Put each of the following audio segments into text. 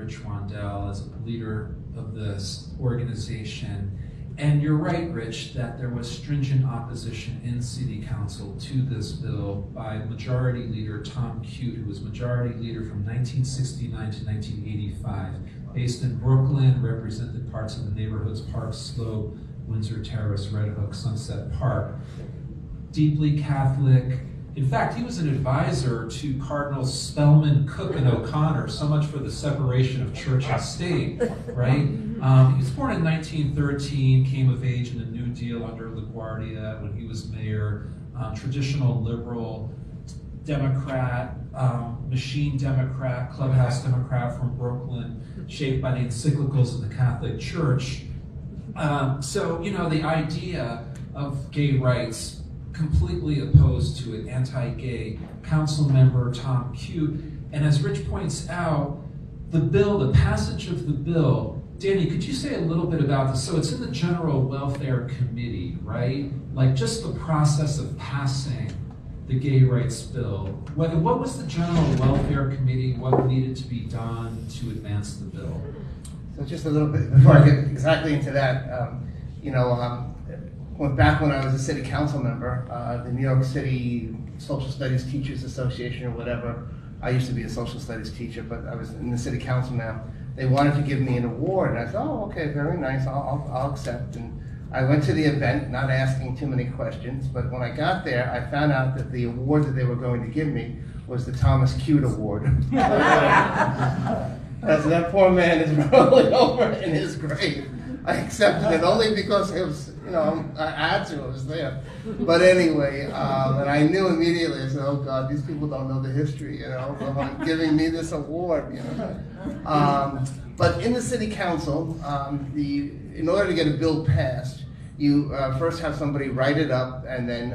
Rich Wandel as a leader of this organization. And you're right, Rich, that there was stringent opposition in City Council to this bill by Majority Leader Tom Cute, who was Majority Leader from 1969 to 1985, based in Brooklyn, represented parts of the neighborhoods Park Slope, Windsor Terrace, Red Hook, Sunset Park. Deeply Catholic. In fact, he was an advisor to Cardinals Spellman, Cook, and O'Connor, so much for the separation of church and state, right? He was born in 1913, came of age in the New Deal under LaGuardia when he was mayor, traditional liberal Democrat, machine Democrat, clubhouse Democrat from Brooklyn, shaped by the encyclicals of the Catholic Church. So, you know, the idea of gay rights, completely opposed to it, anti-gay, council member Tom Cute. And as Rich points out, the bill, the passage of the bill, Danny, could you say a little bit about this? So it's in the General Welfare Committee, right? Like just the process of passing the gay rights bill. What was the General Welfare Committee? What needed to be done to advance the bill? So just a little bit, before I get exactly into that, back when I was a city council member, the New York City Social Studies Teachers Association or whatever, I used to be a social studies teacher, but I was in the city council now. They wanted to give me an award, and I thought, oh, okay, very nice, I'll accept. And I went to the event, not asking too many questions, but when I got there, I found out that the award that they were going to give me was the Thomas Cute Award. So that poor man is rolling over in his grave. I accepted it only because it was, you know, I had to, it was there. But anyway, and I knew immediately, I said, oh God, these people don't know the history, you know, of giving me this award, you know. But in the city council, in order to get a bill passed, you first have somebody write it up, and then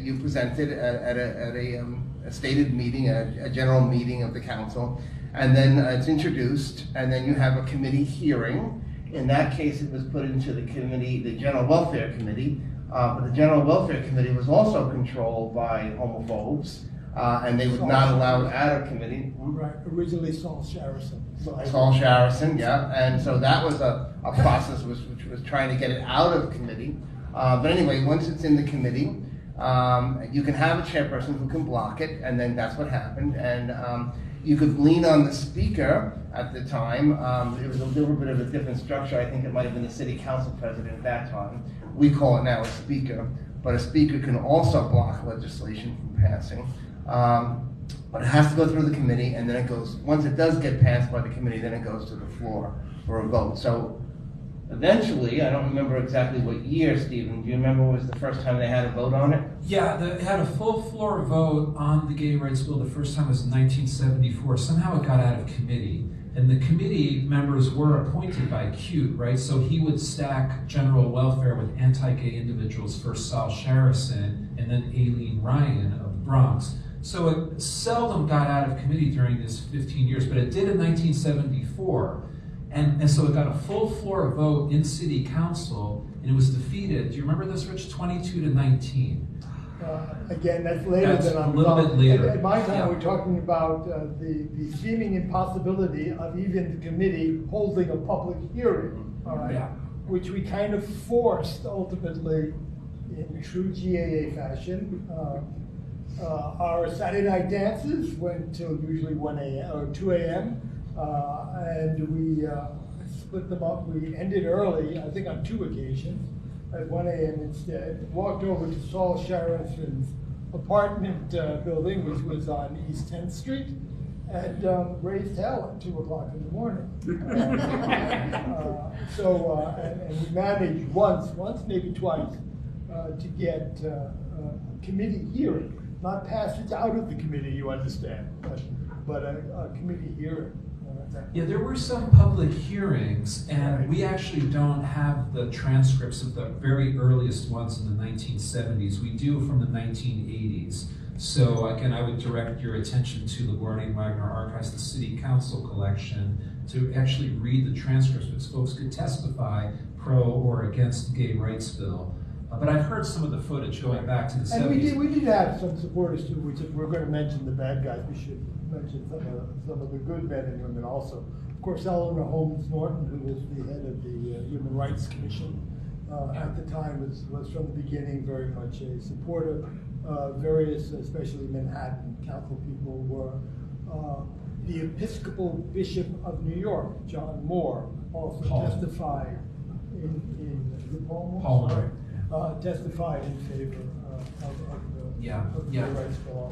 you present it at a stated meeting, a general meeting of the council, and then it's introduced, and then you have a committee hearing. In that case, it was put into the committee, the General Welfare Committee, but the General Welfare Committee was also controlled by homophobes, and they would not allow it out of committee. Right, originally Saul Sharrison. Saul Sharrison, yeah, and so that was a process which was trying to get it out of committee. But anyway, once it's in the committee, you can have a chairperson who can block it, and then that's what happened. And you could lean on the speaker at the time. It was a little bit of a different structure. I think it might have been the city council president at that time. We call it now a speaker, but a speaker can also block legislation from passing. But it has to go through the committee, and then it goes, once it does get passed by the committee, then it goes to the floor for a vote. So eventually, I don't remember exactly what year, Stephen, do you remember was the first time they had a vote on it? Yeah, they had a full floor vote on the gay rights bill. The first time was in 1974. Somehow it got out of committee. And the committee members were appointed by Cute, right? So he would stack general welfare with anti-gay individuals, first Saul Sharrison, and then Aileen Ryan of the Bronx. So it seldom got out of committee during this 15 years, but it did in 1974. And so it got a full floor vote in city council, and it was defeated. Do you remember this, Rich? 22-19. Again, that's later than I'm a little bit later. At my time, yeah. we're talking about the seeming impossibility of even the committee holding a public hearing, all right, Yeah. which we kind of forced ultimately in true GAA fashion. Our Saturday night dances went till usually 1 a.m. or 2 a.m. And we split them up. We ended early, I think on 2 occasions, at 1 a.m. instead. Walked over to Saul Sharrison's apartment building, which was on East 10th Street, and raised hell at 2 o'clock in the morning. And we managed once, maybe twice, to get a committee hearing. Not passage out of the committee, you understand, but a committee hearing. Yeah, there were some public hearings, and we actually don't have the transcripts of the very earliest ones in the 1970s. We do from the 1980s. So again, I would direct your attention to the Guardia and Wagner Archives, the City Council collection, to actually read the transcripts, because folks could testify pro or against the gay rights bill. But I've heard some of the footage going back to the 70s. And we did have some supporters too, which if we're going to mention the bad guys, we should mention some of the good men and women also. course, Eleanor Holmes Norton, who was the head of the Human Rights Commission at the time, was from the beginning very much a supporter. Various, especially Manhattan council people, were the Episcopal Bishop of New York, John Moore, also testified in Paul Moore, testified in favor of the Yeah. rights for all.